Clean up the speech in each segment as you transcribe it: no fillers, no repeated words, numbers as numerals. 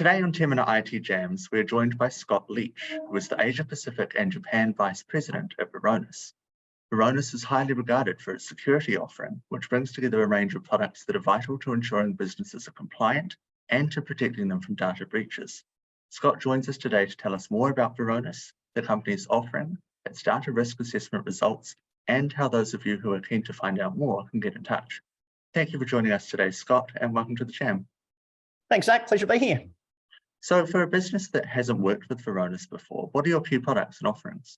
Today on 10-Minute IT Jams, we are joined by Scott Leach, who is the Asia Pacific and Japan Vice President at Varonis. Varonis is highly regarded for its security offering, which brings together a range of products that are vital to ensuring businesses are compliant and to protecting them from data breaches. Scott joins us today to tell us more about Varonis, the company's offering, its data risk assessment results, and how those of you who are keen to find out more can get in touch. Thank you for joining us today, Scott, and welcome to the Jam. Thanks, Zach. Pleasure to be here. So for a business that hasn't worked with Varonis before, what are your key products and offerings?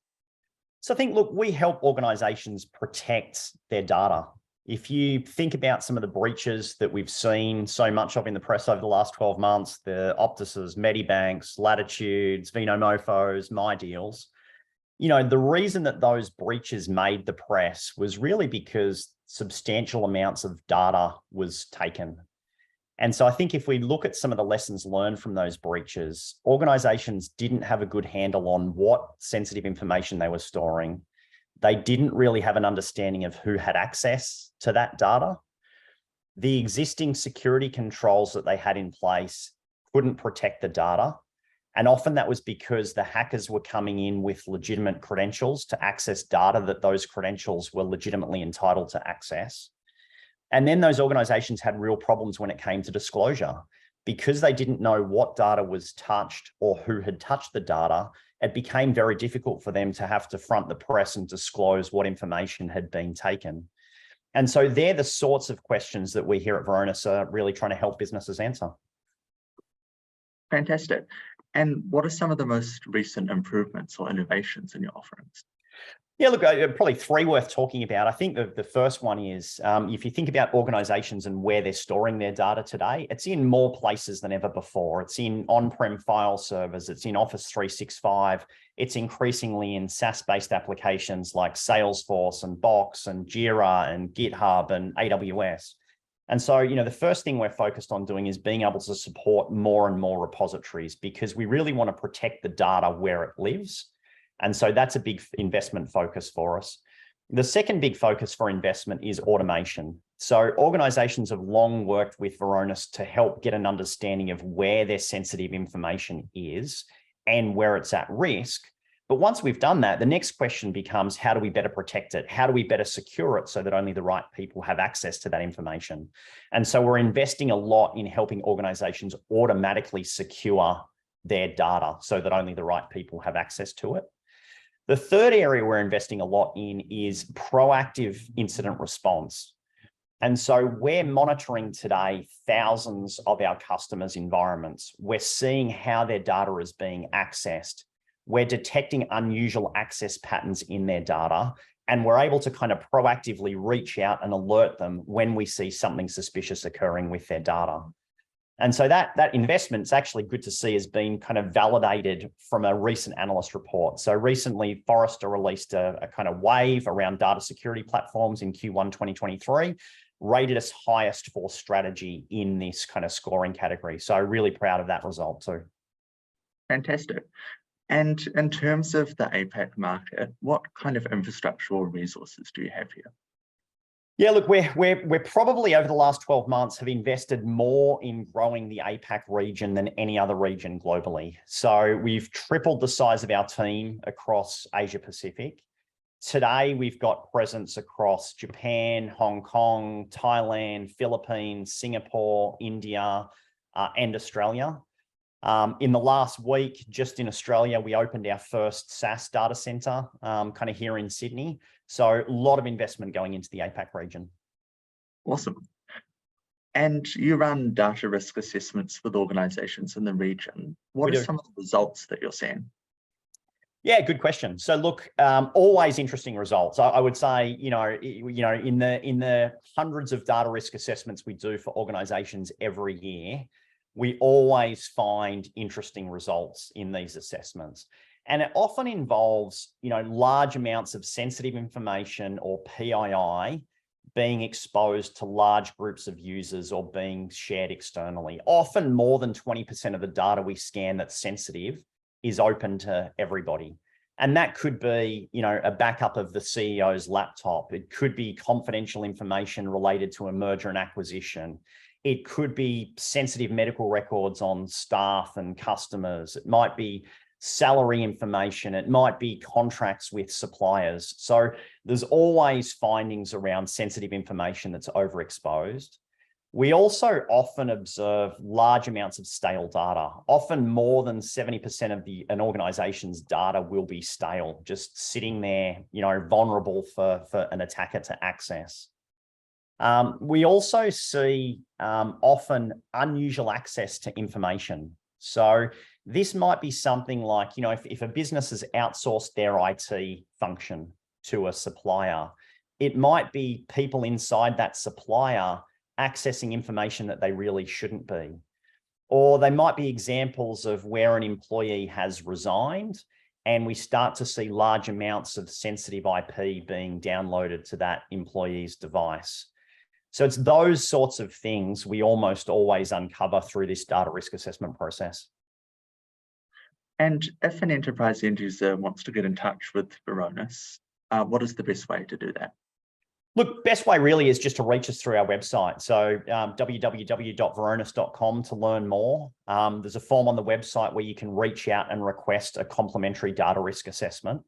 So I think, look, we help organizations protect their data. If you think about some of the breaches that we've seen so much of in the press over the last 12 months, the Optuses, Medibanks, Latitudes, Vinomofos, MyDeals, the reason that those breaches made the press was really because substantial amounts of data was taken. And so I think if we look at some of the lessons learned from those breaches, organizations didn't have a good handle on what sensitive information they were storing. They didn't really have an understanding of who had access to that data. The existing security controls that they had in place couldn't protect the data. And often that was because the hackers were coming in with legitimate credentials to access data that those credentials were legitimately entitled to access. And then those organizations had real problems when it came to disclosure. Because they didn't know what data was touched or who had touched the data, it became very difficult for them to have to front the press and disclose what information had been taken. And so they're the sorts of questions that we here at Veronis are really trying to help businesses answer. Fantastic. And what are some of the most recent improvements or innovations in your offerings? Yeah, look, probably three worth talking about. I think the first one is, if you think about organizations and where they're storing their data today, it's in more places than ever before. It's in on-prem file servers, it's in Office 365, it's increasingly in SaaS-based applications like Salesforce and Box and Jira and GitHub and AWS. And so, the first thing we're focused on doing is being able to support more and more repositories because we really want to protect the data where it lives. And so that's a big investment focus for us. The second big focus for investment is automation. So organizations have long worked with Varonis to help get an understanding of where their sensitive information is and where it's at risk. But once we've done that, the next question becomes, how do we better protect it? How do we better secure it so that only the right people have access to that information? And so we're investing a lot in helping organizations automatically secure their data so that only the right people have access to it. The third area we're investing a lot in is proactive incident response. And so we're monitoring today thousands of our customers' environments. We're seeing how their data is being accessed. We're detecting unusual access patterns in their data, and we're able to kind of proactively reach out and alert them when we see something suspicious occurring with their data. And so that investment, it's actually good to see, has been kind of validated from a recent analyst report. So recently, Forrester released a kind of wave around data security platforms in Q1 2023, rated us highest for strategy in this kind of scoring category. So really proud of that result too. Fantastic. And in terms of the APAC market, what kind of infrastructural resources do you have here? Yeah, look, we're probably over the last 12 months have invested more in growing the APAC region than any other region globally. So we've tripled the size of our team across Asia Pacific. Today, we've got presence across Japan, Hong Kong, Thailand, Philippines, Singapore, India, and Australia. In the last week, just in Australia, we opened our first SaaS data center kind of here in Sydney. So a lot of investment going into the APAC region. Awesome. And you run data risk assessments with organizations in the region. What are some of the results that you're seeing? Yeah, good question. So look, always interesting results. I would say, in the hundreds of data risk assessments we do for organizations every year, we always find interesting results in these assessments. And it often involves, large amounts of sensitive information or PII being exposed to large groups of users or being shared externally. Often more than 20% of the data we scan that's sensitive is open to everybody. And that could be, a backup of the CEO's laptop. It could be confidential information related to a merger and acquisition. It could be sensitive medical records on staff and customers. It might be salary information. It might be contracts with suppliers. So there's always findings around sensitive information that's overexposed. We also often observe large amounts of stale data. Often more than 70% of an organization's data will be stale, just sitting there, vulnerable for an attacker to access. We also see often unusual access to information. So this might be something like, if a business has outsourced their IT function to a supplier, it might be people inside that supplier accessing information that they really shouldn't be. Or they might be examples of where an employee has resigned and we start to see large amounts of sensitive IP being downloaded to that employee's device. So it's those sorts of things we almost always uncover through this data risk assessment process. And if an enterprise end user wants to get in touch with Veronis, what is the best way to do that? Look, best way really is just to reach us through our website. So www.varonis.com to learn more. There's a form on the website where you can reach out and request a complimentary data risk assessment.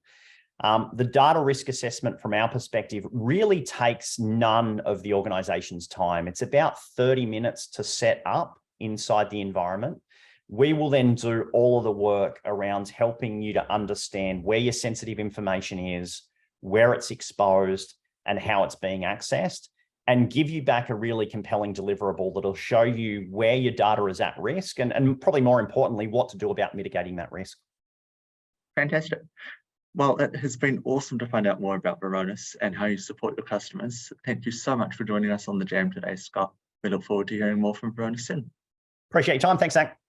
The data risk assessment from our perspective really takes none of the organization's time. It's about 30 minutes to set up inside the environment. We will then do all of the work around helping you to understand where your sensitive information is, where it's exposed, and how it's being accessed, and give you back a really compelling deliverable that'll show you where your data is at risk and probably more importantly, what to do about mitigating that risk. Fantastic. Well, it has been awesome to find out more about Veronis and how you support your customers. Thank you so much for joining us on the Jam today, Scott. We look forward to hearing more from Veronis soon. Appreciate your time. Thanks, Zach.